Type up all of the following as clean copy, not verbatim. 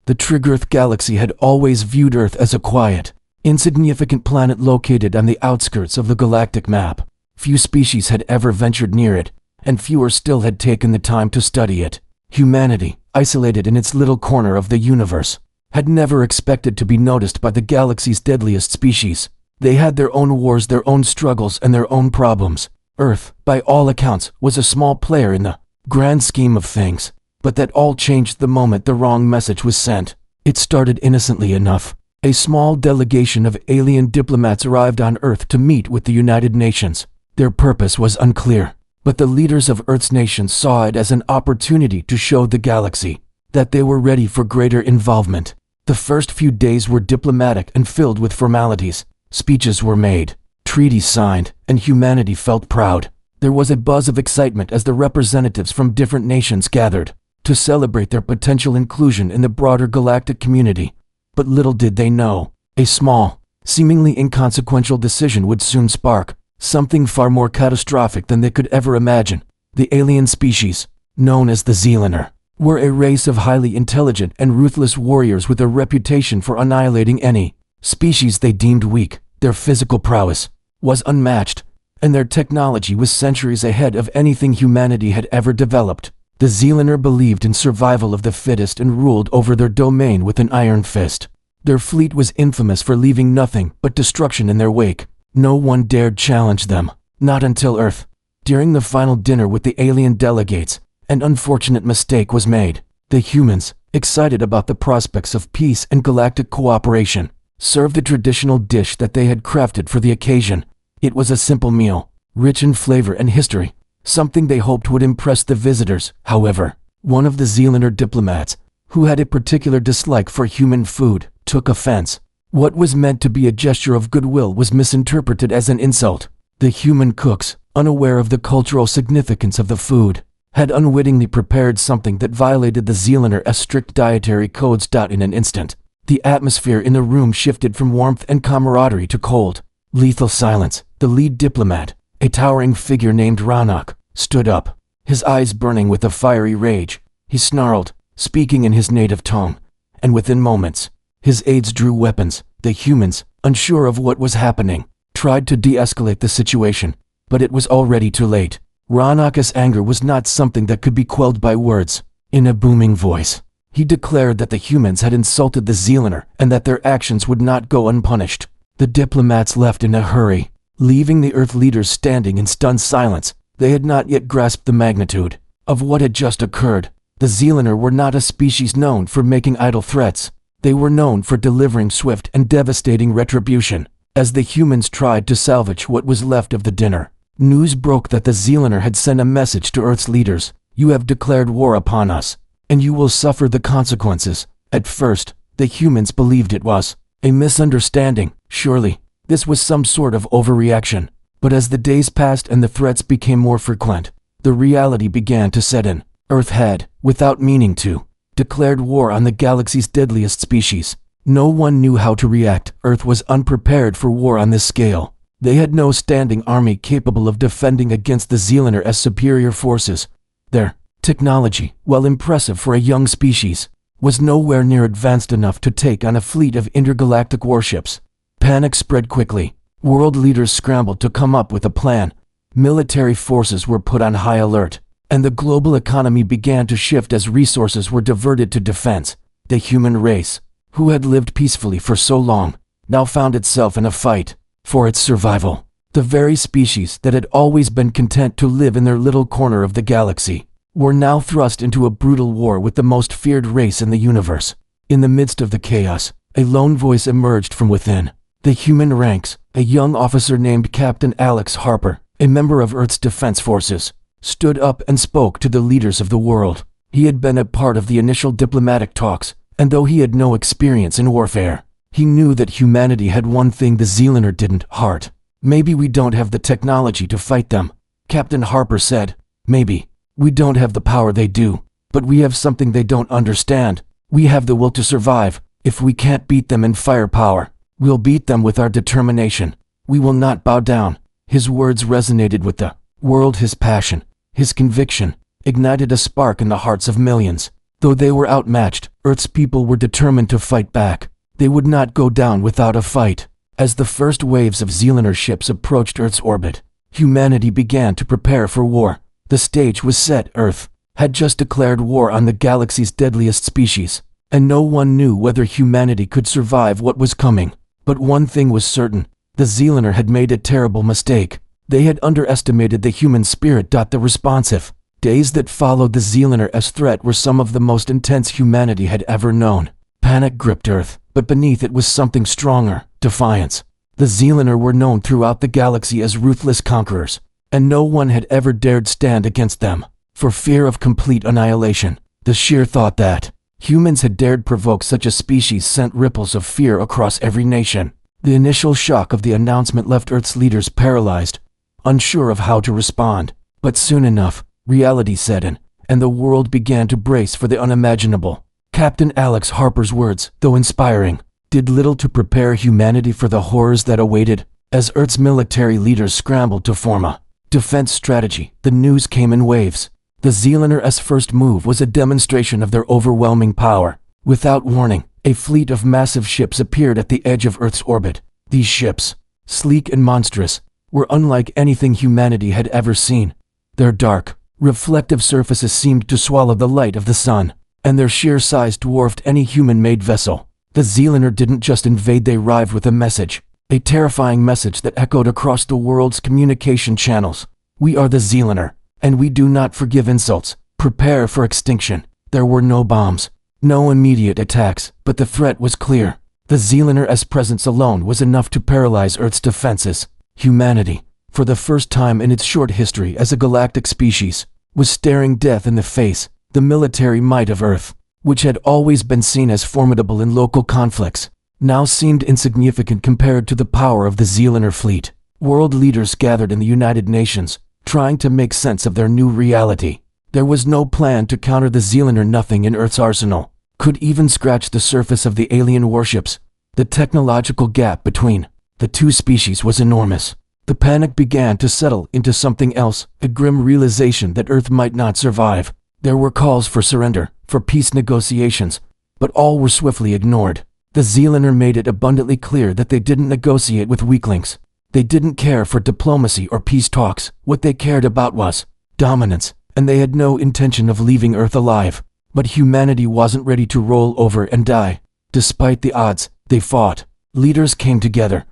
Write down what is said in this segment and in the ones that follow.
The Triggerth galaxy had always viewed Earth as a quiet, insignificant planet located on the outskirts of the galactic map. Few species had ever ventured near it, and fewer still had taken the time to study it. Humanity, isolated in its little corner of the universe, had never expected to be noticed by the galaxy's deadliest species. They had their own wars, their own struggles, and their own problems. Earth, by all accounts, was a small player in the grand scheme of things. But that all changed the moment the wrong message was sent. It started innocently enough. A small delegation of alien diplomats arrived on Earth to meet with the United Nations. Their purpose was unclear, but the leaders of Earth's nations saw it as an opportunity to show the galaxy that they were ready for greater involvement. The first few days were diplomatic and filled with formalities. Speeches were made, treaties signed, and humanity felt proud. There was a buzz of excitement as the representatives from different nations gathered to celebrate their potential inclusion in the broader galactic community. But little did they know, a small, seemingly inconsequential decision would soon spark something far more catastrophic than they could ever imagine. The alien species, known as the Zealaner, were a race of highly intelligent and ruthless warriors with a reputation for annihilating any species they deemed weak. Their physical prowess was unmatched, and their technology was centuries ahead of anything humanity had ever developed. The Zealaner believed in survival of the fittest and ruled over their domain with an iron fist. Their fleet was infamous for leaving nothing but destruction in their wake. No one dared challenge them, not until Earth. During the final dinner with the alien delegates, an unfortunate mistake was made. The humans, excited about the prospects of peace and galactic cooperation, served the traditional dish that they had crafted for the occasion. It was a simple meal, rich in flavor and history, something they hoped would impress the visitors. However, one of the Zealaner diplomats, who had a particular dislike for human food, took offense. What was meant to be a gesture of goodwill was misinterpreted as an insult. The human cooks, unaware of the cultural significance of the food, had unwittingly prepared something that violated the Zealaner's strict dietary codes. In an instant, the atmosphere in the room shifted from warmth and camaraderie to cold, lethal silence. The lead diplomat, a towering figure named Ranok, stood up, his eyes burning with a fiery rage. He snarled, speaking in his native tongue, and within moments, his aides drew weapons. The humans, unsure of what was happening, tried to de-escalate the situation, but it was already too late. Ranok's anger was not something that could be quelled by words. In a booming voice, he declared that the humans had insulted the Zealaner and that their actions would not go unpunished. The diplomats left in a hurry, leaving the Earth leaders standing in stunned silence. They had not yet grasped the magnitude of what had just occurred. The Zealaner were not a species known for making idle threats. They were known for delivering swift and devastating retribution. As the humans tried to salvage what was left of the dinner, news broke that the Zealaner had sent a message to Earth's leaders. "You have declared war upon us, and you will suffer the consequences." At first, the humans believed it was a misunderstanding. Surely, this was some sort of overreaction. But as the days passed and the threats became more frequent, the reality began to set in. Earth had, without meaning to, declared war on the galaxy's deadliest species. No one knew how to react. Earth was unprepared for war on this scale. They had no standing army capable of defending against the Zealaner's superior forces. Their technology, while impressive for a young species, was nowhere near advanced enough to take on a fleet of intergalactic warships. Panic spread quickly. World leaders scrambled to come up with a plan. Military forces were put on high alert, and the global economy began to shift as resources were diverted to defense. The human race, who had lived peacefully for so long, now found itself in a fight for its survival. The very species that had always been content to live in their little corner of the galaxy were now thrust into a brutal war with the most feared race in the universe. In the midst of the chaos, a lone voice emerged from within the human ranks. A young officer named Captain Alex Harper, a member of Earth's defense forces, stood up and spoke to the leaders of the world. He had been a part of the initial diplomatic talks, and though he had no experience in warfare, he knew that humanity had one thing the Zealaner didn't: heart. "Maybe we don't have the technology to fight them," Captain Harper said. "Maybe we don't have the power they do, but we have something they don't understand. We have the will to survive. If we can't beat them in firepower, we'll beat them with our determination. We will not bow down." His words resonated with the world. His passion, his conviction, ignited a spark in the hearts of millions. Though they were outmatched, Earth's people were determined to fight back. They would not go down without a fight. As the first waves of Zealander ships approached Earth's orbit, humanity began to prepare for war. The stage was set. Earth had just declared war on the galaxy's deadliest species, and no one knew whether humanity could survive what was coming. But one thing was certain: the Zealander had made a terrible mistake. They had underestimated the human spirit. The responsive days that followed the Zealander's threat were some of the most intense humanity had ever known. Panic gripped Earth, but beneath it was something stronger: defiance. The Zealander were known throughout the galaxy as ruthless conquerors, and no one had ever dared stand against them, for fear of complete annihilation. The sheer thought that humans had dared provoke such a species sent ripples of fear across every nation. The initial shock of the announcement left Earth's leaders paralyzed, unsure of how to respond. But soon enough, reality set in, and the world began to brace for the unimaginable. Captain Alex Harper's words, though inspiring, did little to prepare humanity for the horrors that awaited. As Earth's military leaders scrambled to form a defense strategy, the news came in waves. The Zealander's first move was a demonstration of their overwhelming power. Without warning, a fleet of massive ships appeared at the edge of Earth's orbit. These ships, sleek and monstrous, were unlike anything humanity had ever seen. Their dark, reflective surfaces seemed to swallow the light of the sun, and their sheer size dwarfed any human-made vessel. The Zealander didn't just invade, they arrived with a message, a terrifying message that echoed across the world's communication channels. "We are the Zealander, and we do not forgive insults. Prepare for extinction." There were no bombs, no immediate attacks, but the threat was clear. The Zealander's presence alone was enough to paralyze Earth's defenses. Humanity, for the first time in its short history as a galactic species, was staring death in the face. The military might of Earth, which had always been seen as formidable in local conflicts, now seemed insignificant compared to the power of the Zealander fleet. World leaders gathered in the United Nations, trying to make sense of their new reality. There was no plan to counter the Zealander. Nothing in Earth's arsenal could even scratch the surface of the alien warships. The technological gap between the two species was enormous. The panic began to settle into something else, a grim realization that Earth might not survive. There were calls for surrender, for peace negotiations, but all were swiftly ignored. The Zealander made it abundantly clear that they didn't negotiate with weaklings. They didn't care for diplomacy or peace talks. What they cared about was dominance, and they had no intention of leaving Earth alive. But humanity wasn't ready to roll over and die. Despite the odds, they fought. Leaders came together,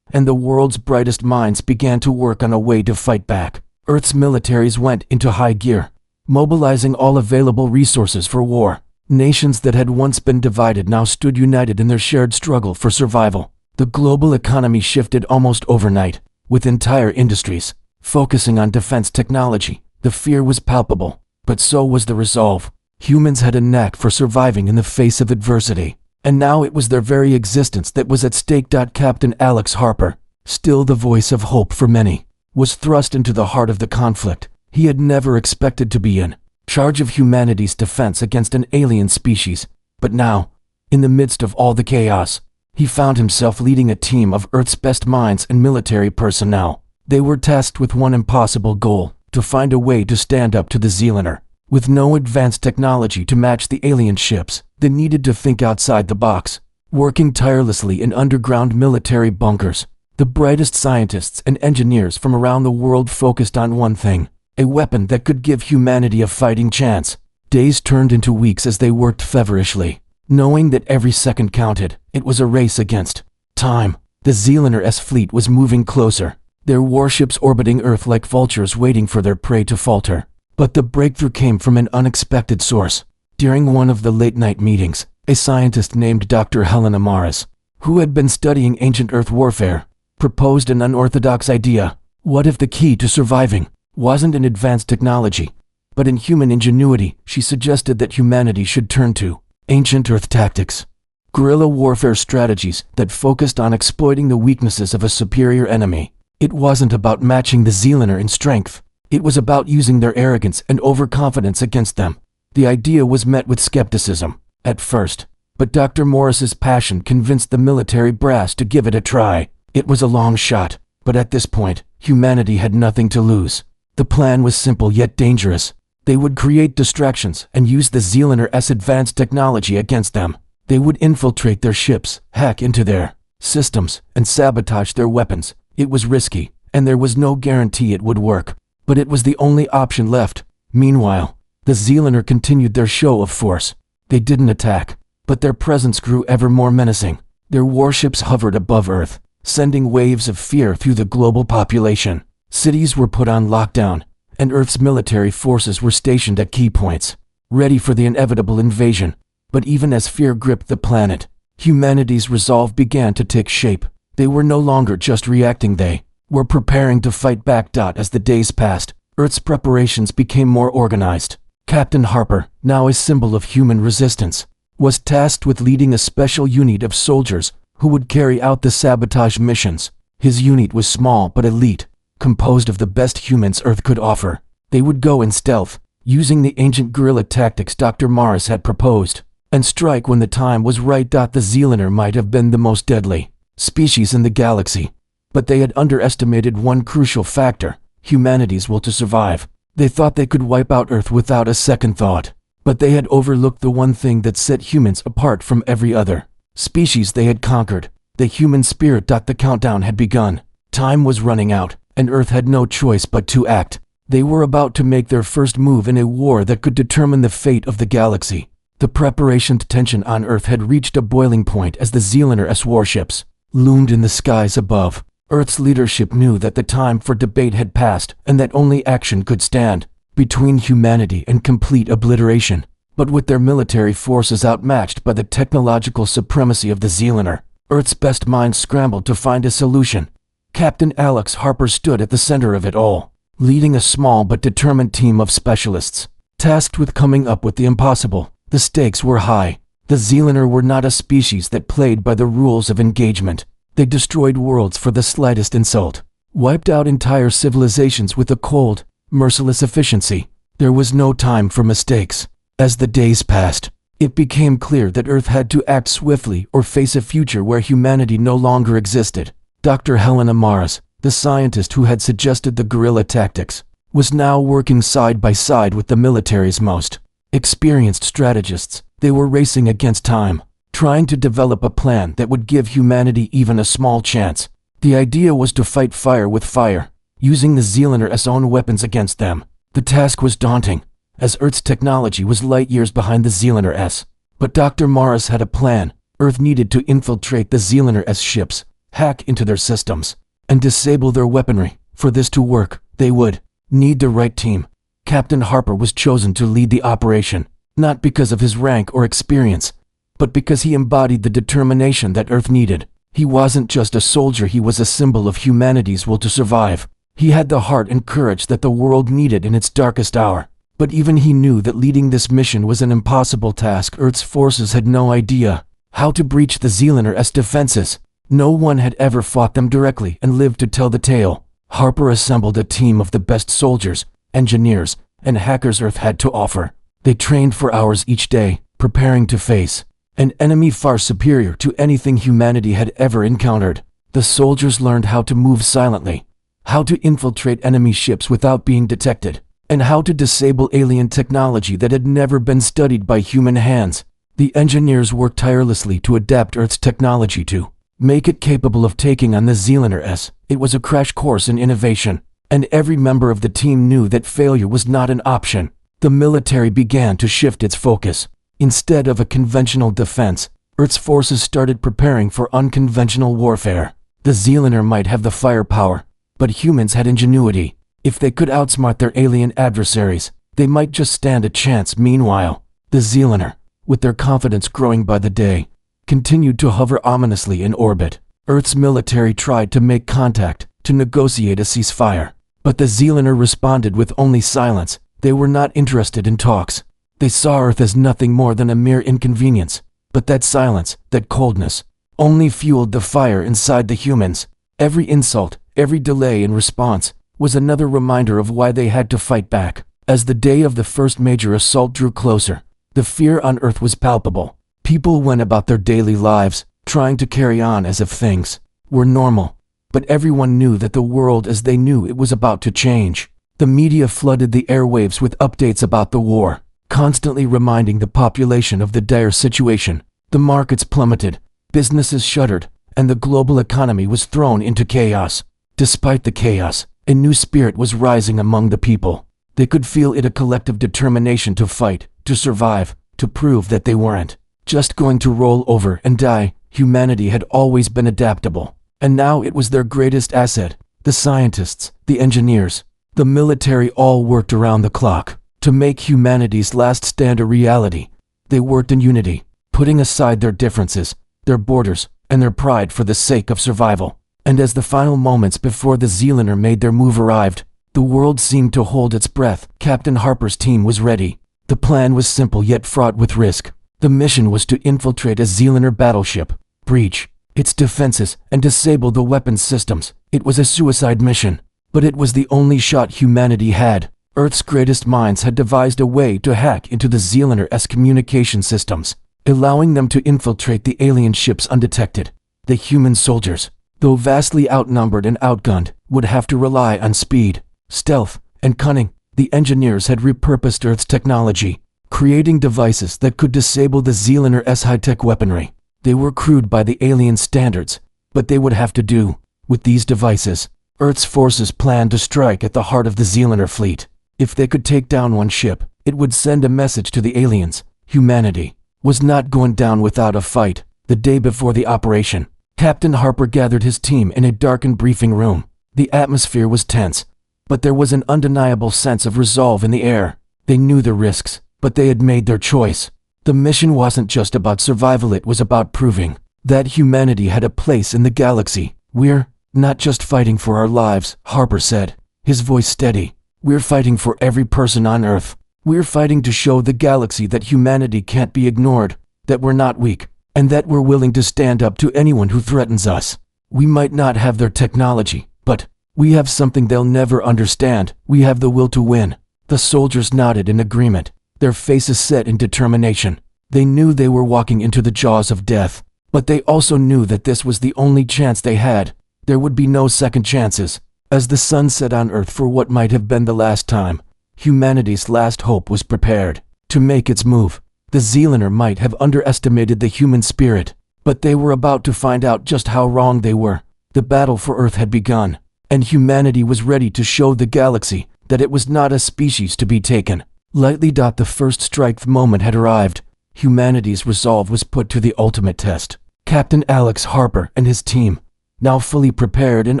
and the world's brightest minds began to work on a way to fight back. Earth's militaries went into high gear, mobilizing all available resources for war. Nations that had once been divided now stood united in their shared struggle for survival. The global economy shifted almost overnight, with entire industries focusing on defense technology. The fear was palpable, but so was the resolve. Humans had a knack for surviving in the face of adversity, and now it was their very existence that was at stake. Captain Alex Harper, still the voice of hope for many, was thrust into the heart of the conflict he had never expected to be in charge of humanity's defense against an alien species. But now, in the midst of all the chaos, he found himself leading a team of Earth's best minds and military personnel. They were tasked with one impossible goal: to find a way to stand up to the Zealander. With no advanced technology to match the alien ships, they needed to think outside the box. Working tirelessly in underground military bunkers, the brightest scientists and engineers from around the world focused on one thing: a weapon that could give humanity a fighting chance. Days turned into weeks as they worked feverishly, knowing that every second counted. It was a race against time. The Zealander's fleet was moving closer, their warships orbiting Earth like vultures waiting for their prey to falter. But the breakthrough came from an unexpected source. During one of the late-night meetings, a scientist named Dr. Helena Maris, who had been studying ancient Earth warfare, proposed an unorthodox idea. What if the key to surviving wasn't in advanced technology, but in human ingenuity? She suggested that humanity should turn to ancient Earth tactics, guerrilla warfare strategies that focused on exploiting the weaknesses of a superior enemy. It wasn't about matching the Zealander in strength. It was about using their arrogance and overconfidence against them. The idea was met with skepticism at first, but Dr. Morris's passion convinced the military brass to give it a try. It was a long shot, but at this point, humanity had nothing to lose. The plan was simple yet dangerous. They would create distractions and use the Zealander's advanced technology against them. They would infiltrate their ships, hack into their systems, and sabotage their weapons. It was risky, and there was no guarantee it would work, but it was the only option left. Meanwhile, the Zealander continued their show of force. They didn't attack, but their presence grew ever more menacing. Their warships hovered above Earth, sending waves of fear through the global population. Cities were put on lockdown, and Earth's military forces were stationed at key points, ready for the inevitable invasion. But even as fear gripped the planet, humanity's resolve began to take shape. They were no longer just reacting, they were preparing to fight back. As the days passed, Earth's preparations became more organized. Captain Harper, now a symbol of human resistance, was tasked with leading a special unit of soldiers who would carry out the sabotage missions. His unit was small but elite, composed of the best humans Earth could offer. They would go in stealth, using the ancient guerrilla tactics Dr. Morris had proposed, and strike when the time was right. The Zealander might have been the most deadly species in the galaxy, but they had underestimated one crucial factor: humanity's will to survive. They thought they could wipe out Earth without a second thought, but they had overlooked the one thing that set humans apart from every other species they had conquered: the human spirit. The countdown had begun. Time was running out, and Earth had no choice but to act. They were about to make their first move in a war that could determine the fate of the galaxy. The preparation tension on Earth had reached a boiling point as the Zealander's warships loomed in the skies above. Earth's leadership knew that the time for debate had passed and that only action could stand between humanity and complete obliteration. But with their military forces outmatched by the technological supremacy of the Zealander, Earth's best minds scrambled to find a solution. Captain Alex Harper stood at the center of it all, leading a small but determined team of specialists, tasked with coming up with the impossible. The stakes were high. The Zealander were not a species that played by the rules of engagement. They destroyed worlds for the slightest insult, wiped out entire civilizations with a cold, merciless efficiency. There was no time for mistakes. As the days passed, it became clear that Earth had to act swiftly or face a future where humanity no longer existed. Dr. Helena Morris, the scientist who had suggested the guerrilla tactics, was now working side by side with the military's most experienced strategists. They were racing against time, trying to develop a plan that would give humanity even a small chance. The idea was to fight fire with fire, using the Zealander's own weapons against them. The task was daunting, as Earth's technology was light years behind the Zealander's. But Dr. Morris had a plan. Earth needed to infiltrate the Zealander's ships, hack into their systems, and disable their weaponry. For this to work, they would need the right team. Captain Harper was chosen to lead the operation, not because of his rank or experience, but because he embodied the determination that Earth needed. He wasn't just a soldier, he was a symbol of humanity's will to survive. He had the heart and courage that the world needed in its darkest hour. But even he knew that leading this mission was an impossible task. Earth's forces had no idea how to breach the Zealander's defenses. No one had ever fought them directly and lived to tell the tale. Harper assembled a team of the best soldiers, engineers, and hackers Earth had to offer. They trained for hours each day, preparing to face an enemy far superior to anything humanity had ever encountered. The soldiers learned how to move silently, how to infiltrate enemy ships without being detected, and how to disable alien technology that had never been studied by human hands. The engineers worked tirelessly to adapt Earth's technology to make it capable of taking on the Zealander's. It was a crash course in innovation, and every member of the team knew that failure was not an option. The military began to shift its focus. Instead of a conventional defense, Earth's forces started preparing for unconventional warfare. The Zealander might have the firepower, but humans had ingenuity. If they could outsmart their alien adversaries, they might just stand a chance. Meanwhile, the Zealander, with their confidence growing by the day, continued to hover ominously in orbit. Earth's military tried to make contact, to negotiate a ceasefire, but the Zealander responded with only silence. They were not interested in talks. They saw Earth as nothing more than a mere inconvenience. But that silence, that coldness, only fueled the fire inside the humans. Every insult, every delay in response, was another reminder of why they had to fight back. As the day of the first major assault drew closer, the fear on Earth was palpable. People went about their daily lives, trying to carry on as if things were normal. But everyone knew that the world as they knew it was about to change. The media flooded the airwaves with updates about the war, constantly reminding the population of the dire situation. The markets plummeted, businesses shuttered, and the global economy was thrown into chaos. Despite the chaos, a new spirit was rising among the people. They could feel it, a collective determination to fight, to survive, to prove that they weren't just going to roll over and die. Humanity had always been adaptable, and now it was their greatest asset. The scientists, the engineers, the military all worked around the clock to make humanity's last stand a reality. They worked in unity, putting aside their differences, their borders, and their pride for the sake of survival. And as the final moments before the Zealander made their move arrived, the world seemed to hold its breath. Captain Harper's team was ready. The plan was simple yet fraught with risk. The mission was to infiltrate a Zealander battleship, breach its defenses, and disable the weapons systems. It was a suicide mission, but it was the only shot humanity had. Earth's greatest minds had devised a way to hack into the Zealander's communication systems, allowing them to infiltrate the alien ships undetected. The human soldiers, though vastly outnumbered and outgunned, would have to rely on speed, stealth, and cunning. The engineers had repurposed Earth's technology, creating devices that could disable the Zealander's high-tech weaponry. They were crude by the alien standards, but they would have to do. With these devices, Earth's forces planned to strike at the heart of the Zealander fleet. If they could take down one ship, it would send a message to the aliens. Humanity was not going down without a fight. The day before the operation, Captain Harper gathered his team in a darkened briefing room. The atmosphere was tense, but there was an undeniable sense of resolve in the air. They knew the risks, but they had made their choice. The mission wasn't just about survival, it was about proving that humanity had a place in the galaxy. "We're not just fighting for our lives," Harper said, his voice steady. "We're fighting for every person on Earth. We're fighting to show the galaxy that humanity can't be ignored, that we're not weak, and that we're willing to stand up to anyone who threatens us. We might not have their technology, but we have something they'll never understand. We have the will to win." The soldiers nodded in agreement, their faces set in determination. They knew they were walking into the jaws of death, but they also knew that this was the only chance they had. There would be no second chances. As the sun set on Earth for what might have been the last time, humanity's last hope was prepared to make its move. The Zealander might have underestimated the human spirit, but they were about to find out just how wrong they were. The battle for Earth had begun, and humanity was ready to show the galaxy that it was not a species to be taken lightly. The first strike moment had arrived. Humanity's resolve was put to the ultimate test. Captain Alex Harper and his team, now fully prepared and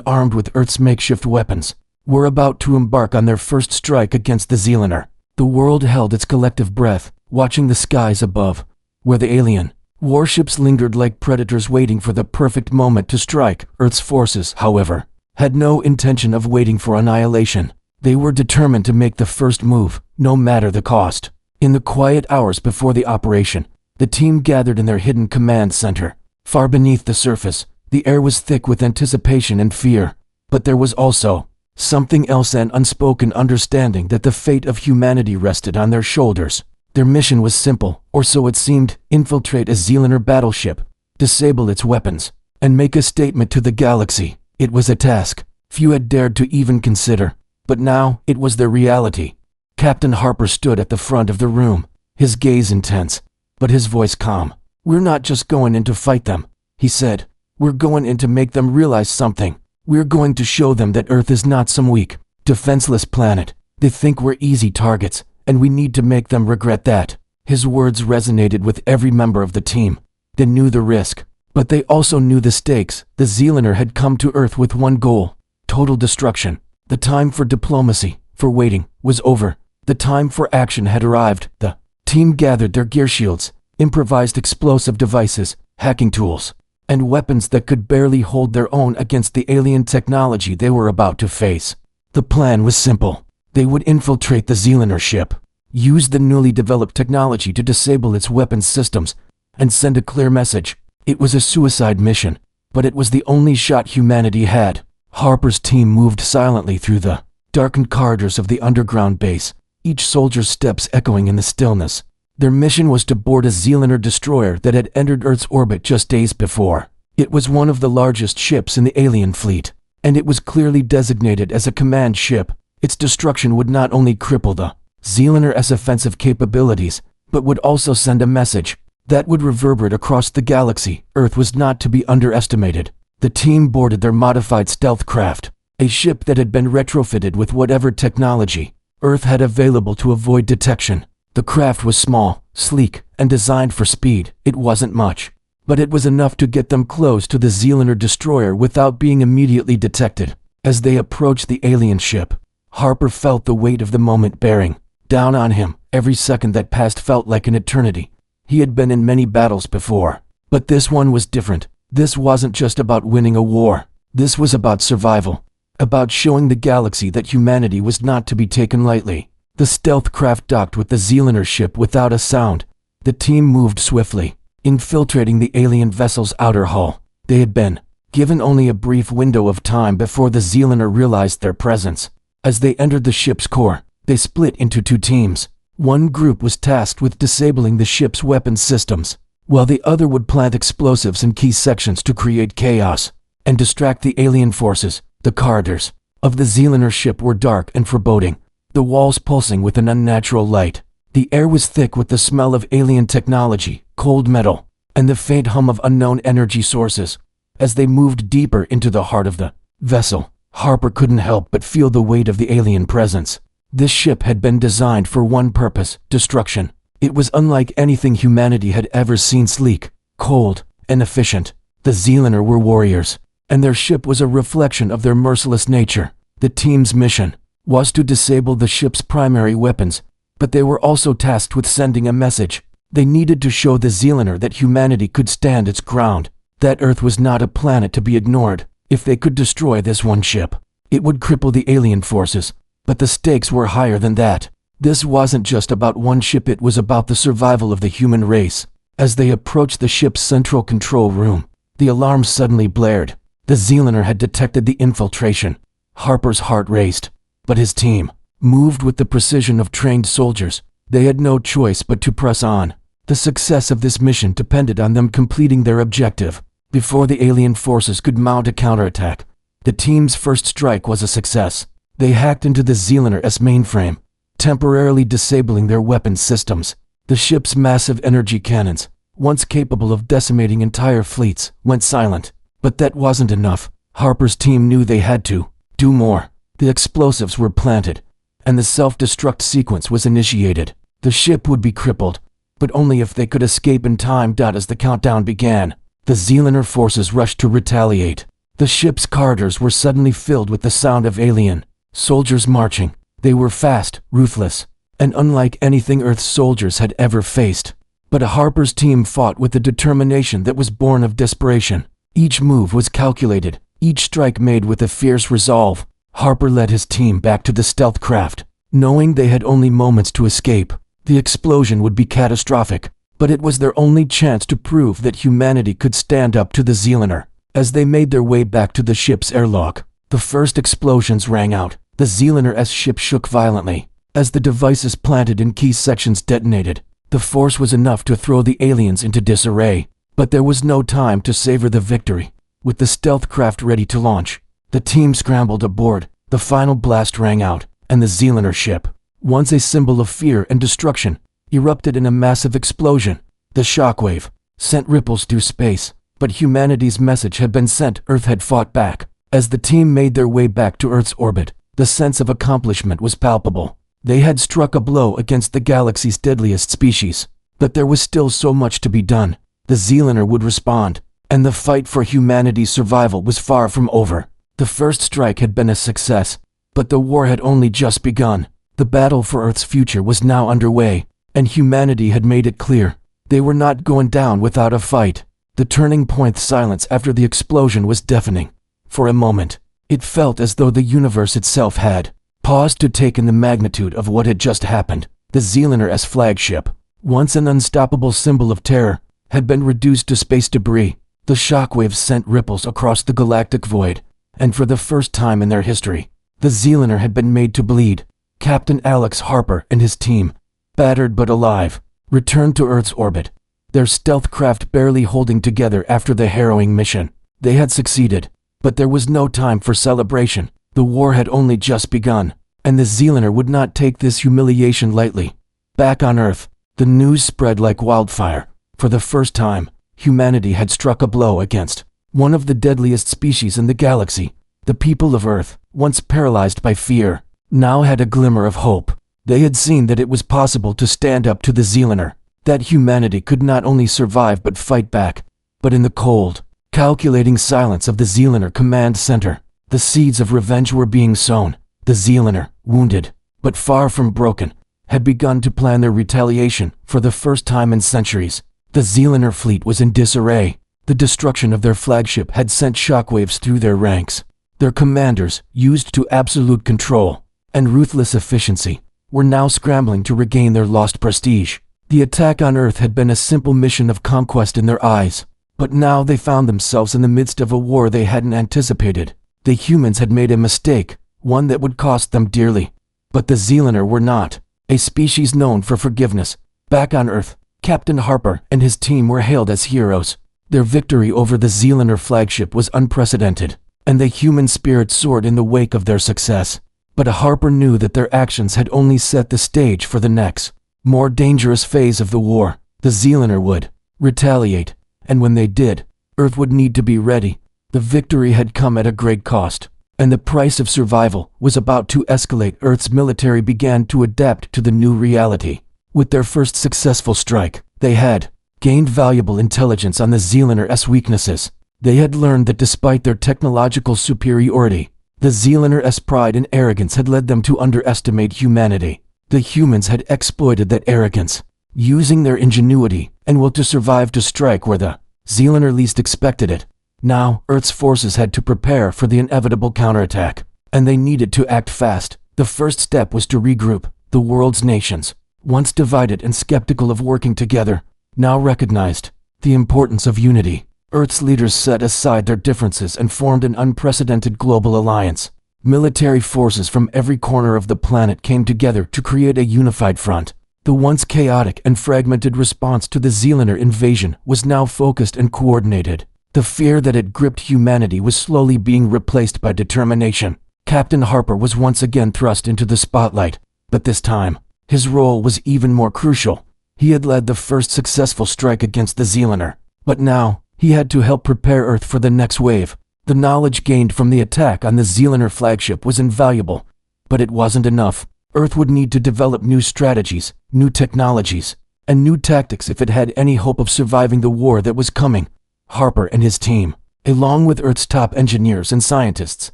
armed with Earth's makeshift weapons, were about to embark on their first strike against the Zealander. The world held its collective breath, watching the skies above, where the alien warships lingered like predators waiting for the perfect moment to strike. Earth's forces, however, had no intention of waiting for annihilation. They were determined to make the first move, no matter the cost. In the quiet hours before the operation, the team gathered in their hidden command center. Far beneath the surface, the air was thick with anticipation and fear. But there was also something else, an unspoken understanding that the fate of humanity rested on their shoulders. Their mission was simple, or so it seemed: infiltrate a Zealander battleship, disable its weapons, and make a statement to the galaxy. It was a task few had dared to even consider, but now it was their reality. Captain Harper stood at the front of the room, his gaze intense, but his voice calm. "We're not just going in to fight them," he said. "We're going in to make them realize something. We're going to show them that Earth is not some weak, defenseless planet. They think we're easy targets, and we need to make them regret that." His words resonated with every member of the team. They knew the risk, but they also knew the stakes. The Zealander had come to Earth with one goal: total destruction. The time for diplomacy, for waiting, was over. The time for action had arrived. The team gathered their gear shields, improvised explosive devices, hacking tools, and weapons that could barely hold their own against the alien technology they were about to face. The plan was simple. They would infiltrate the Zealander ship, use the newly developed technology to disable its weapons systems, and send a clear message. It was a suicide mission, but it was the only shot humanity had. Harper's team moved silently through the darkened corridors of the underground base, each soldier's steps echoing in the stillness. Their mission was to board a Zealander destroyer that had entered Earth's orbit just days before. It was one of the largest ships in the alien fleet, and it was clearly designated as a command ship. Its destruction would not only cripple the Zealander's offensive capabilities, but would also send a message that would reverberate across the galaxy. Earth was not to be underestimated. The team boarded their modified stealth craft, a ship that had been retrofitted with whatever technology Earth had available to avoid detection. The craft was small, sleek, and designed for speed. It wasn't much, but it was enough to get them close to the Zealander destroyer without being immediately detected. As they approached the alien ship, Harper felt the weight of the moment bearing down on him. Every second that passed felt like an eternity. He had been in many battles before, but this one was different. This wasn't just about winning a war. This was about survival, about showing the galaxy that humanity was not to be taken lightly. The stealth craft docked with the Zealander ship without a sound. The team moved swiftly, infiltrating the alien vessel's outer hull. They had been given only a brief window of time before the Zealander realized their presence. As they entered the ship's core, they split into two teams. One group was tasked with disabling the ship's weapons systems, while the other would plant explosives in key sections to create chaos and distract the alien forces. The corridors of the Zealander ship were dark and foreboding, the walls pulsing with an unnatural light. The air was thick with the smell of alien technology, cold metal, and the faint hum of unknown energy sources. As they moved deeper into the heart of the vessel, Harper couldn't help but feel the weight of the alien presence. This ship had been designed for one purpose: destruction. It was unlike anything humanity had ever seen, sleek, cold, and efficient. The Zealander were warriors, and their ship was a reflection of their merciless nature. The team's mission was to disable the ship's primary weapons, but they were also tasked with sending a message. They needed to show the Zealander that humanity could stand its ground, that Earth was not a planet to be ignored. If they could destroy this one ship, it would cripple the alien forces. But the stakes were higher than that. This wasn't just about one ship, it was about the survival of the human race. As they approached the ship's central control room, the alarm suddenly blared. The Zealander had detected the infiltration. Harper's heart raced, but his team moved with the precision of trained soldiers. They had no choice but to press on. The success of this mission depended on them completing their objective. Before the alien forces could mount a counterattack, the team's first strike was a success. They hacked into the Zealander's mainframe, temporarily disabling their weapons systems. The ship's massive energy cannons, once capable of decimating entire fleets, went silent. But that wasn't enough. Harper's team knew they had to do more. The explosives were planted, and the self-destruct sequence was initiated. The ship would be crippled, but only if they could escape in time. As the countdown began, the Zealander forces rushed to retaliate. The ship's corridors were suddenly filled with the sound of alien soldiers marching. They were fast, ruthless, and unlike anything Earth's soldiers had ever faced. But Harper's team fought with a determination that was born of desperation. Each move was calculated, each strike made with a fierce resolve. Harper led his team back to the stealth craft, knowing they had only moments to escape. The explosion would be catastrophic, but it was their only chance to prove that humanity could stand up to the Zealander. As they made their way back to the ship's airlock, the first explosions rang out. The Zealander's ship shook violently. As the devices planted in key sections detonated, the force was enough to throw the aliens into disarray. But there was no time to savor the victory. With the stealth craft ready to launch, the team scrambled aboard. The final blast rang out, and the Zealander ship, once a symbol of fear and destruction, erupted in a massive explosion. The shockwave sent ripples through space, but humanity's message had been sent. Earth had fought back. As the team made their way back to Earth's orbit, the sense of accomplishment was palpable. They had struck a blow against the galaxy's deadliest species, but there was still so much to be done. The Zealander would respond, and the fight for humanity's survival was far from over. The first strike had been a success, but the war had only just begun. The battle for Earth's future was now underway, and humanity had made it clear they were not going down without a fight. The turning point silence after the explosion was deafening. For a moment, it felt as though the universe itself had paused to take in the magnitude of what had just happened. The Zealander's flagship, once an unstoppable symbol of terror, had been reduced to space debris. The shockwaves sent ripples across the galactic void, and for the first time in their history, the Zealander had been made to bleed. Captain Alex Harper and his team, battered but alive, returned to Earth's orbit, their stealth craft barely holding together after the harrowing mission. They had succeeded, but there was no time for celebration. The war had only just begun. And the Zealander would not take this humiliation lightly. Back on Earth, the news spread like wildfire. For the first time, humanity had struck a blow against one of the deadliest species in the galaxy. The people of Earth, once paralyzed by fear, now had a glimmer of hope. They had seen that it was possible to stand up to the Zealander, that humanity could not only survive but fight back. But in the cold, calculating silence of the Zealander command center, the seeds of revenge were being sown. The Zealander, wounded, but far from broken, had begun to plan their retaliation. For the first time in centuries, the Zealander fleet was in disarray. The destruction of their flagship had sent shockwaves through their ranks. Their commanders, used to absolute control and ruthless efficiency, were now scrambling to regain their lost prestige. The attack on Earth had been a simple mission of conquest in their eyes, but now they found themselves in the midst of a war they hadn't anticipated. The humans had made a mistake, one that would cost them dearly. But the Zealander were not a species known for forgiveness. Back on Earth, Captain Harper and his team were hailed as heroes. Their victory over the Zealander flagship was unprecedented, and the human spirit soared in the wake of their success. But Harper knew that their actions had only set the stage for the next, more dangerous phase of the war. The Zealander would retaliate, and when they did, Earth would need to be ready. The victory had come at a great cost, and the price of survival was about to escalate. Earth's military began to adapt to the new reality. With their first successful strike, they had gained valuable intelligence on the Zealander's weaknesses. They had learned that despite their technological superiority, the Zealander's pride and arrogance had led them to underestimate humanity. The humans had exploited that arrogance, using their ingenuity and will to survive to strike where the Zealander least expected it. Now, Earth's forces had to prepare for the inevitable counterattack, and they needed to act fast. The first step was to regroup. The world's nations, once divided and skeptical of working together, now recognized the importance of unity. Earth's leaders set aside their differences and formed an unprecedented global alliance. Military forces from every corner of the planet came together to create a unified front. The once chaotic and fragmented response to the Zealander invasion was now focused and coordinated. The fear that had gripped humanity was slowly being replaced by determination. Captain Harper was once again thrust into the spotlight, but this time, his role was even more crucial. He had led the first successful strike against the Zealander, but now, he had to help prepare Earth for the next wave. The knowledge gained from the attack on the Zealander flagship was invaluable, but it wasn't enough. Earth would need to develop new strategies, new technologies, and new tactics if it had any hope of surviving the war that was coming. Harper and his team, along with Earth's top engineers and scientists,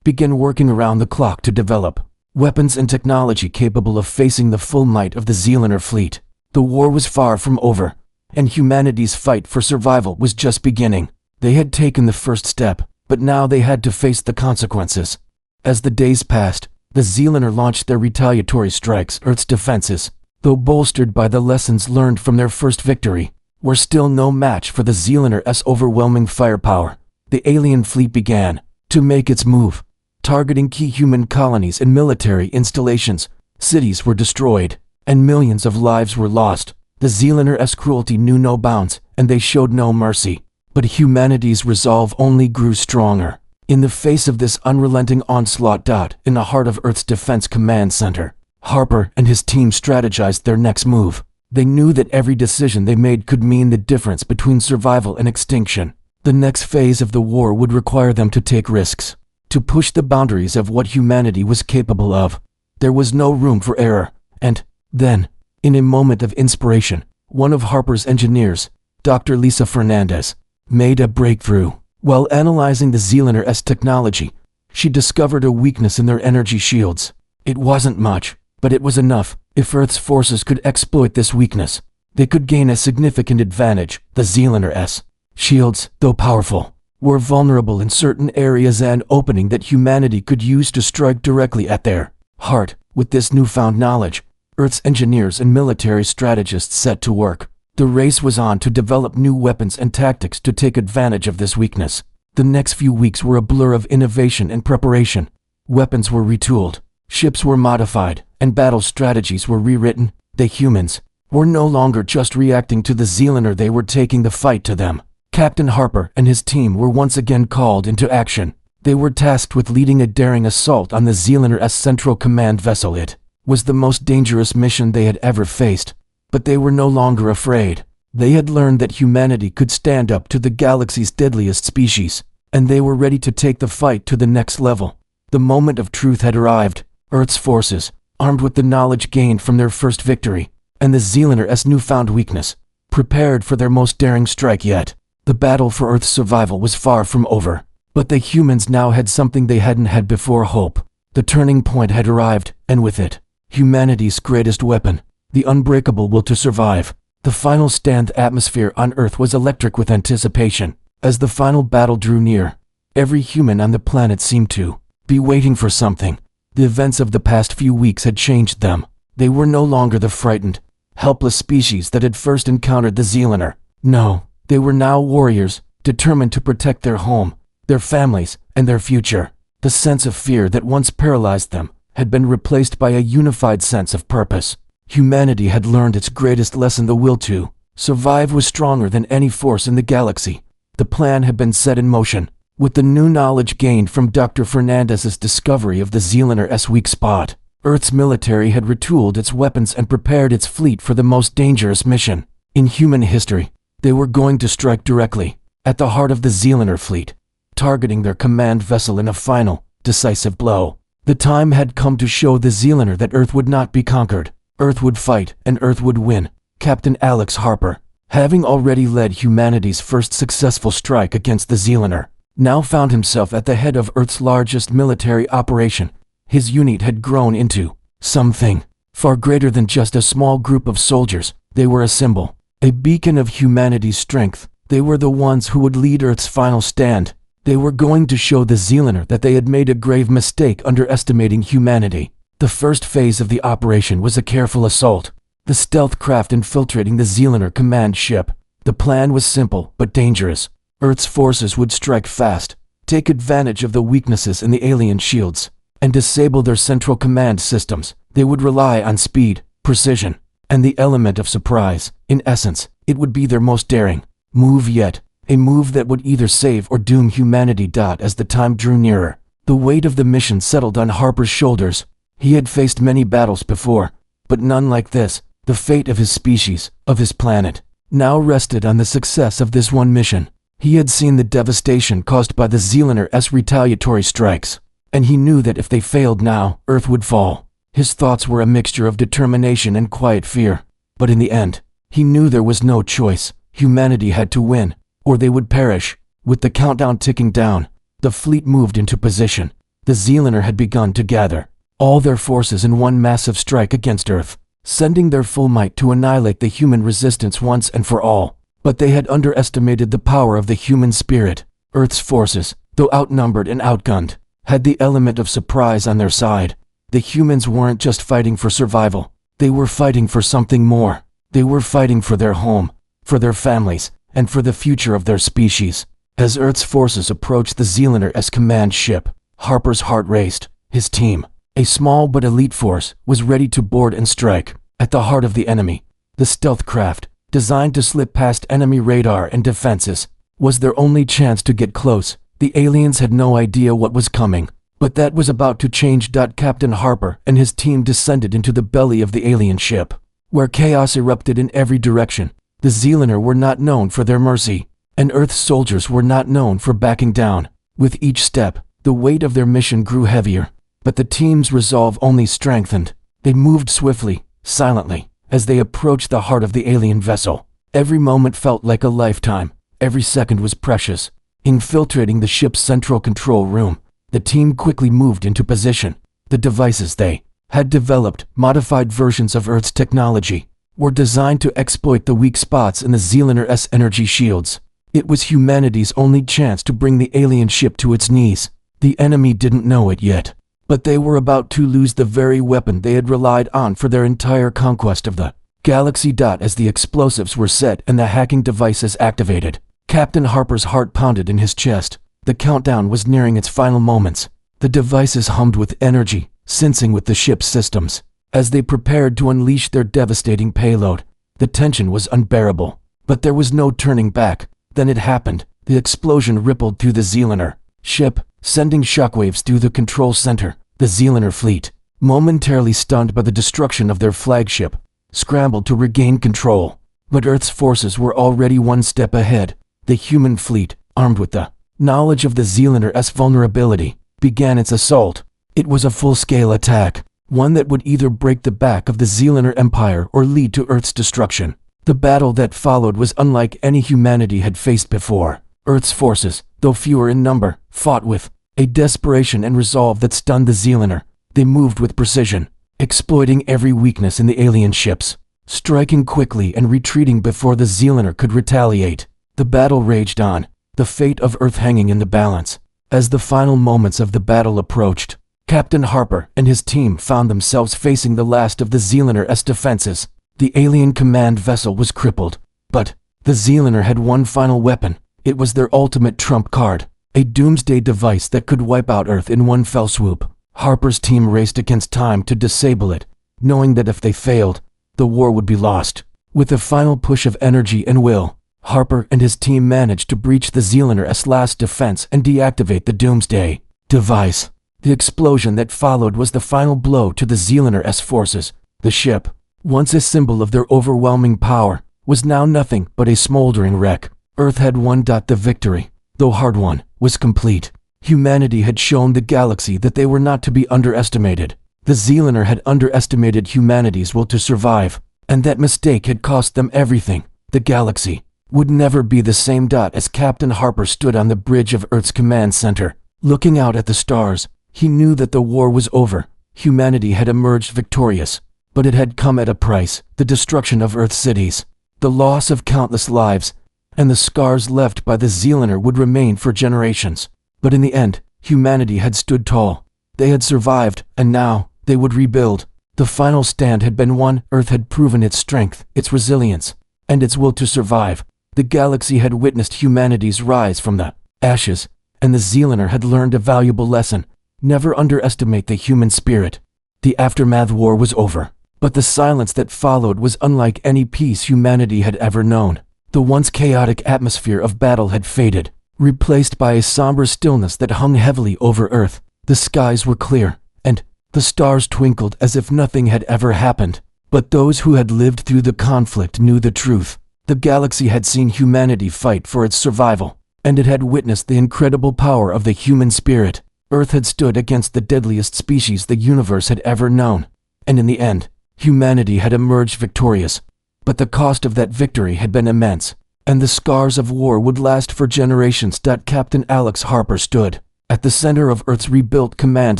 began working around the clock to develop weapons and technology capable of facing the full might of the Zealander fleet. The war was far from over, and humanity's fight for survival was just beginning. They had taken the first step, but now they had to face the consequences. As the days passed, the Zealander launched their retaliatory strikes. Earth's defenses, though bolstered by the lessons learned from their first victory, were still no match for the Zealander's overwhelming firepower. The alien fleet began to make its move, targeting key human colonies and military installations. Cities were destroyed, and millions of lives were lost. The Zealander's cruelty knew no bounds, and they showed no mercy. But humanity's resolve only grew stronger. In the face of this unrelenting onslaught, in the heart of Earth's Defense Command Center, Harper and his team strategized their next move. They knew that every decision they made could mean the difference between survival and extinction. The next phase of the war would require them to take risks, to push the boundaries of what humanity was capable of. There was no room for error, and then, in a moment of inspiration, one of Harper's engineers, Dr. Lisa Fernandez, made a breakthrough. While analyzing the Zealander's technology, she discovered a weakness in their energy shields. It wasn't much, but it was enough. If Earth's forces could exploit this weakness, they could gain a significant advantage. The Zealander's shields, though powerful, were vulnerable in certain areas, an opening that humanity could use to strike directly at their heart. With this newfound knowledge, Earth's engineers and military strategists set to work. The race was on to develop new weapons and tactics to take advantage of this weakness. The next few weeks were a blur of innovation and preparation. Weapons were retooled, ships were modified, and battle strategies were rewritten. The humans were no longer just reacting to the Zealander, they were taking the fight to them. Captain Harper and his team were once again called into action. They were tasked with leading a daring assault on the Zealander's central command vessel. It was the most dangerous mission they had ever faced, but they were no longer afraid. They had learned that humanity could stand up to the galaxy's deadliest species, and they were ready to take the fight to the next level. The moment of truth had arrived. Earth's forces, armed with the knowledge gained from their first victory, and the Zealander's newfound weakness, prepared for their most daring strike yet. The battle for Earth's survival was far from over, but the humans now had something they hadn't had before: hope. The turning point had arrived, and with it, humanity's greatest weapon, the unbreakable will to survive. The final stand. The atmosphere on Earth was electric with anticipation. As the final battle drew near, every human on the planet seemed to be waiting for something. The events of the past few weeks had changed them. They were no longer the frightened, helpless species that had first encountered the Zealander. No, they were now warriors, determined to protect their home, their families, and their future. The sense of fear that once paralyzed them had been replaced by a unified sense of purpose. Humanity had learned its greatest lesson: the will to survive was stronger than any force in the galaxy. The plan had been set in motion. With the new knowledge gained from Dr. Fernandez's discovery of the Zealander's weak spot, Earth's military had retooled its weapons and prepared its fleet for the most dangerous mission in human history. They were going to strike directly at the heart of the Zealander fleet, targeting their command vessel in a final, decisive blow. The time had come to show the Zealander that Earth would not be conquered. Earth would fight, and Earth would win. Captain Alex Harper, having already led humanity's first successful strike against the Zealander, now found himself at the head of Earth's largest military operation. His unit had grown into something far greater than just a small group of soldiers. They were a symbol, a beacon of humanity's strength. They were the ones who would lead Earth's final stand. They were going to show the Zealander that they had made a grave mistake underestimating humanity. The first phase of the operation was a careful assault, the stealth craft infiltrating the Zealander command ship. The plan was simple but dangerous. Earth's forces would strike fast, take advantage of the weaknesses in the alien shields, and disable their central command systems. They would rely on speed, precision, and the element of surprise. In essence, it would be their most daring move yet, a move that would either save or doom humanity. As the time drew nearer, the weight of the mission settled on Harper's shoulders. He had faced many battles before, but none like this. The fate of his species, of his planet, now rested on the success of this one mission. He had seen the devastation caused by the Zealander's retaliatory strikes, and he knew that if they failed now, Earth would fall. His thoughts were a mixture of determination and quiet fear, but in the end, he knew there was no choice. Humanity had to win, or they would perish. With the countdown ticking down, the fleet moved into position. The Zealander had begun to gather all their forces in one massive strike against Earth, sending their full might to annihilate the human resistance once and for all. But they had underestimated the power of the human spirit. Earth's forces, though outnumbered and outgunned, had the element of surprise on their side. The humans weren't just fighting for survival. They were fighting for something more. They were fighting for their home, for their families, and for the future of their species. As Earth's forces approached the Zealander's command ship, Harper's heart raced. His team, a small but elite force, was ready to board and strike at the heart of the enemy. The stealth craft, designed to slip past enemy radar and defenses, was their only chance to get close. The aliens had no idea what was coming, but that was about to change. Captain Harper and his team descended into the belly of the alien ship, where chaos erupted in every direction. The Zealander were not known for their mercy, and Earth's soldiers were not known for backing down. With each step, the weight of their mission grew heavier, but the team's resolve only strengthened. They moved swiftly, silently, as they approached the heart of the alien vessel. Every moment felt like a lifetime. Every second was precious. Infiltrating the ship's central control room, the team quickly moved into position. The devices they had developed, modified versions of Earth's technology, were designed to exploit the weak spots in the Zealander's energy shields. It was humanity's only chance to bring the alien ship to its knees. The enemy didn't know it yet, but they were about to lose the very weapon they had relied on for their entire conquest of the galaxy. As the explosives were set and the hacking devices activated, Captain Harper's heart pounded in his chest. The countdown was nearing its final moments. The devices hummed with energy, sensing with the ship's systems. As they prepared to unleash their devastating payload, the tension was unbearable, but there was no turning back. Then it happened. The explosion rippled through the Zealander ship, sending shockwaves through the control center. The Zealander fleet, momentarily stunned by the destruction of their flagship, scrambled to regain control. But Earth's forces were already one step ahead. The human fleet, armed with the knowledge of the Zealander's vulnerability, began its assault. It was a full-scale attack, one that would either break the back of the Zealander Empire or lead to Earth's destruction. The battle that followed was unlike any humanity had faced before. Earth's forces, though fewer in number, fought with a desperation and resolve that stunned the Zealander. They moved with precision, exploiting every weakness in the alien ships, striking quickly and retreating before the Zealander could retaliate. The battle raged on, the fate of Earth hanging in the balance. As the final moments of the battle approached, Captain Harper and his team found themselves facing the last of the Zealander's defenses. The alien command vessel was crippled, but the Zealander had one final weapon. It was their ultimate trump card, a doomsday device that could wipe out Earth in one fell swoop. Harper's team raced against time to disable it, knowing that if they failed, the war would be lost. With a final push of energy and will, Harper and his team managed to breach the Zealander's last defense and deactivate the doomsday device. The explosion that followed was the final blow to the Zealander's forces. The ship, once a symbol of their overwhelming power, was now nothing but a smoldering wreck. Earth had won. The victory, though hard won, was complete. Humanity had shown the galaxy that they were not to be underestimated. The Zealander had underestimated humanity's will to survive, and that mistake had cost them everything. The galaxy would never be the same. As Captain Harper stood on the bridge of Earth's command center, looking out at the stars, he knew that the war was over. Humanity had emerged victorious, but it had come at a price: the destruction of Earth's cities, the loss of countless lives, and the scars left by the Zealander would remain for generations. But in the end, humanity had stood tall. They had survived, and now they would rebuild. The final stand had been won. Earth had proven its strength, its resilience, and its will to survive. The galaxy had witnessed humanity's rise from the ashes, and the Zealander had learned a valuable lesson: never underestimate the human spirit. The aftermath war was over, but the silence that followed was unlike any peace humanity had ever known. The once chaotic atmosphere of battle had faded, replaced by a somber stillness that hung heavily over Earth. The skies were clear, and the stars twinkled as if nothing had ever happened. But those who had lived through the conflict knew the truth. The galaxy had seen humanity fight for its survival, and it had witnessed the incredible power of the human spirit. Earth had stood against the deadliest species the universe had ever known, and in the end, humanity had emerged victorious. But the cost of that victory had been immense, and the scars of war would last for generations. Captain Alex Harper stood at the center of Earth's rebuilt command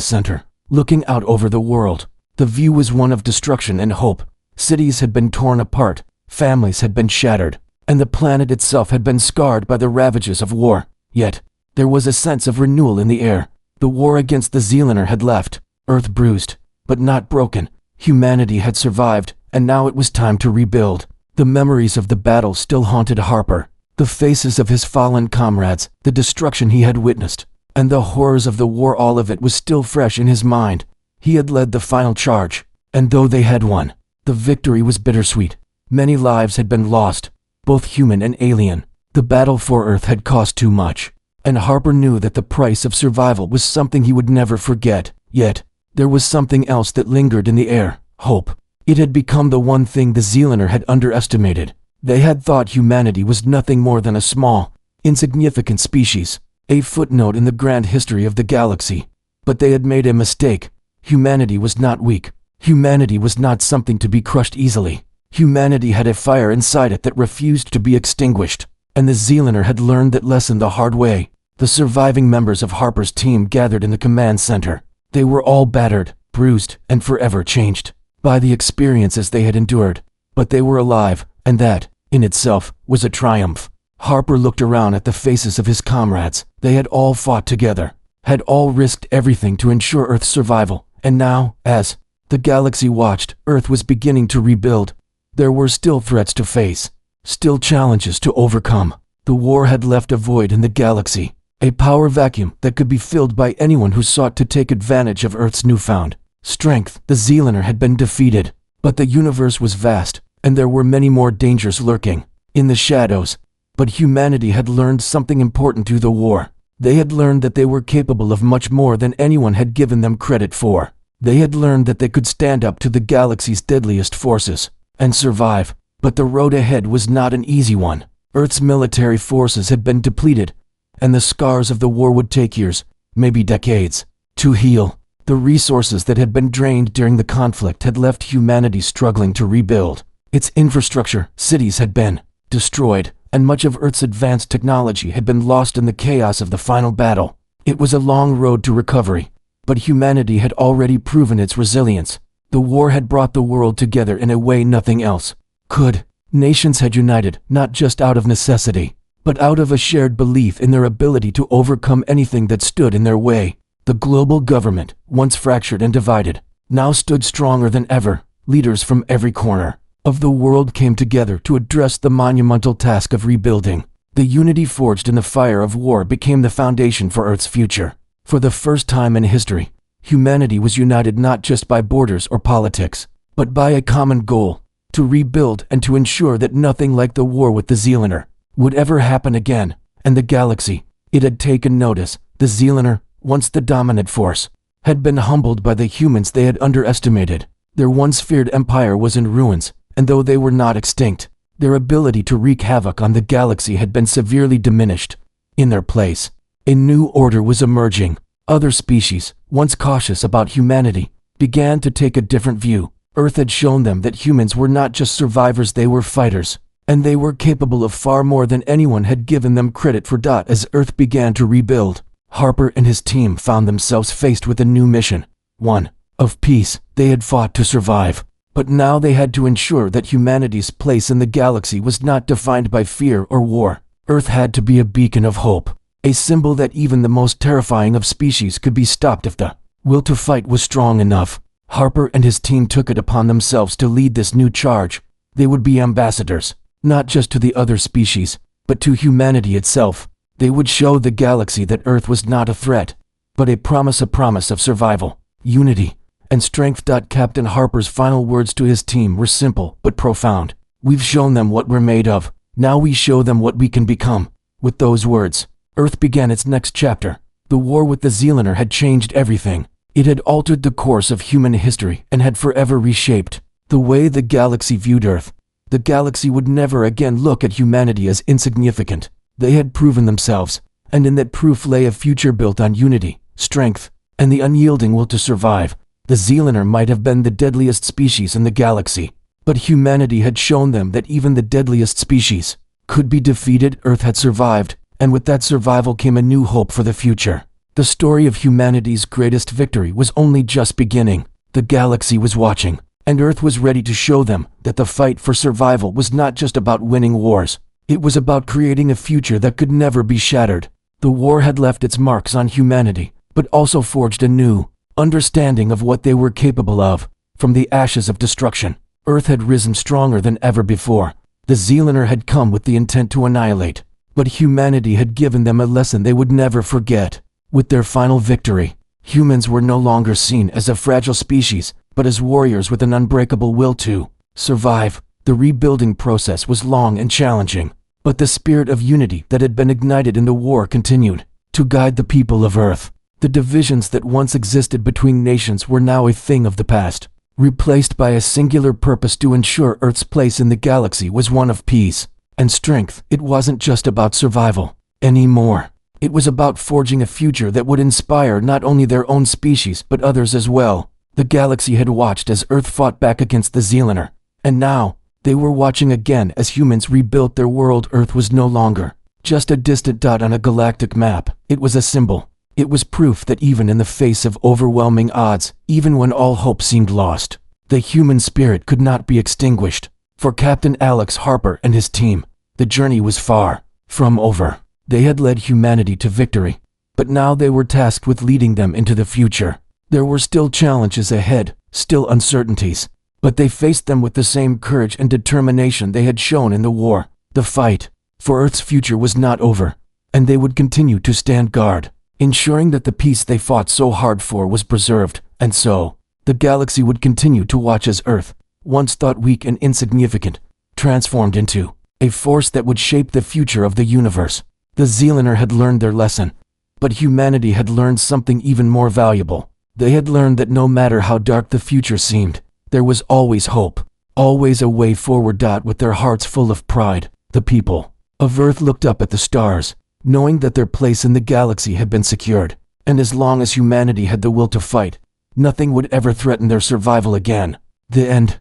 center, looking out over the world. The view was one of destruction and hope. Cities had been torn apart, families had been shattered, and the planet itself had been scarred by the ravages of war. Yet, there was a sense of renewal in the air. The war against the Zealander had left Earth bruised, but not broken. Humanity had survived, and now it was time to rebuild. The memories of the battle still haunted Harper. The faces of his fallen comrades, the destruction he had witnessed, and the horrors of the war, all of it was still fresh in his mind. He had led the final charge, and though they had won, the victory was bittersweet. Many lives had been lost, both human and alien. The battle for Earth had cost too much, and Harper knew that the price of survival was something he would never forget. Yet, there was something else that lingered in the air: hope. It had become the one thing the Zealander had underestimated. They had thought humanity was nothing more than a small, insignificant species, a footnote in the grand history of the galaxy. But they had made a mistake. Humanity was not weak. Humanity was not something to be crushed easily. Humanity had a fire inside it that refused to be extinguished, and the Zealander had learned that lesson the hard way. The surviving members of Harper's team gathered in the command center. They were all battered, bruised, and forever changed by the experiences they had endured. But they were alive, and that, in itself, was a triumph. Harper looked around at the faces of his comrades. They had all fought together, had all risked everything to ensure Earth's survival, and now, as the galaxy watched, Earth was beginning to rebuild. There were still threats to face, still challenges to overcome. The war had left a void in the galaxy, a power vacuum that could be filled by anyone who sought to take advantage of Earth's newfound strength. The Zealander had been defeated, but the universe was vast, and there were many more dangers lurking in the shadows. But humanity had learned something important through the war. They had learned that they were capable of much more than anyone had given them credit for. They had learned that they could stand up to the galaxy's deadliest forces and survive. But the road ahead was not an easy one. Earth's military forces had been depleted, and the scars of the war would take years, maybe decades, to heal. The resources that had been drained during the conflict had left humanity struggling to rebuild. Its infrastructure, cities had been destroyed, and much of Earth's advanced technology had been lost in the chaos of the final battle. It was a long road to recovery, but humanity had already proven its resilience. The war had brought the world together in a way nothing else could. Nations had united, not just out of necessity, but out of a shared belief in their ability to overcome anything that stood in their way. The global government, once fractured and divided, now stood stronger than ever. Leaders from every corner of the world came together to address the monumental task of rebuilding. The unity forged in the fire of war became the foundation for Earth's future. For the first time in history, humanity was united not just by borders or politics, but by a common goal: to rebuild and to ensure that nothing like the war with the Zealander would ever happen again. And the galaxy, it had taken notice. The Zealander, once the dominant force, had been humbled by the humans they had underestimated. Their once feared empire was in ruins, and though they were not extinct, their ability to wreak havoc on the galaxy had been severely diminished. In their place, a new order was emerging. Other species, once cautious about humanity, began to take a different view. Earth had shown them that humans were not just survivors, they were fighters, and they were capable of far more than anyone had given them credit for. As Earth began to rebuild, Harper and his team found themselves faced with a new mission, one of peace. They had fought to survive, but now they had to ensure that humanity's place in the galaxy was not defined by fear or war. Earth had to be a beacon of hope, a symbol that even the most terrifying of species could be stopped if the will to fight was strong enough. Harper and his team took it upon themselves to lead this new charge. They would be ambassadors, not just to the other species, but to humanity itself. They would show the galaxy that Earth was not a threat, but a promise of survival, unity, and strength. Captain Harper's final words to his team were simple but profound. We've shown them what we're made of. Now we show them what we can become. With those words, Earth began its next chapter. The war with the Zealander had changed everything. It had altered the course of human history and had forever reshaped the way the galaxy viewed Earth. The galaxy would never again look at humanity as insignificant. They had proven themselves, and in that proof lay a future built on unity, strength, and the unyielding will to survive. The Zealander might have been the deadliest species in the galaxy, but humanity had shown them that even the deadliest species could be defeated. Earth had survived, and with that survival came a new hope for the future. The story of humanity's greatest victory was only just beginning. The galaxy was watching, and Earth was ready to show them that the fight for survival was not just about winning wars. It was about creating a future that could never be shattered. The war had left its marks on humanity, but also forged a new understanding of what they were capable of. From the ashes of destruction, Earth had risen stronger than ever before. The Zealander had come with the intent to annihilate, but humanity had given them a lesson they would never forget. With their final victory, humans were no longer seen as a fragile species, but as warriors with an unbreakable will to survive. The rebuilding process was long and challenging, but the spirit of unity that had been ignited in the war continued to guide the people of Earth. The divisions that once existed between nations were now a thing of the past, replaced by a singular purpose to ensure Earth's place in the galaxy was one of peace and strength. It wasn't just about survival anymore. It was about forging a future that would inspire not only their own species but others as well. The galaxy had watched as Earth fought back against the Zealander, and now they were watching again as humans rebuilt their world. Earth was no longer just a distant dot on a galactic map. It was a symbol. It was proof that even in the face of overwhelming odds, even when all hope seemed lost, the human spirit could not be extinguished. For Captain Alex Harper and his team, the journey was far from over. They had led humanity to victory, but now they were tasked with leading them into the future. There were still challenges ahead, still uncertainties, but they faced them with the same courage and determination they had shown in the war. The fight for Earth's future was not over, and they would continue to stand guard, ensuring that the peace they fought so hard for was preserved. And so, the galaxy would continue to watch as Earth, once thought weak and insignificant, transformed into a force that would shape the future of the universe. The Zealander had learned their lesson. But humanity had learned something even more valuable. They had learned that no matter how dark the future seemed, there was always hope, always a way forward. With their hearts full of pride, the people of Earth looked up at the stars, knowing that their place in the galaxy had been secured, and as long as humanity had the will to fight, nothing would ever threaten their survival again. The end.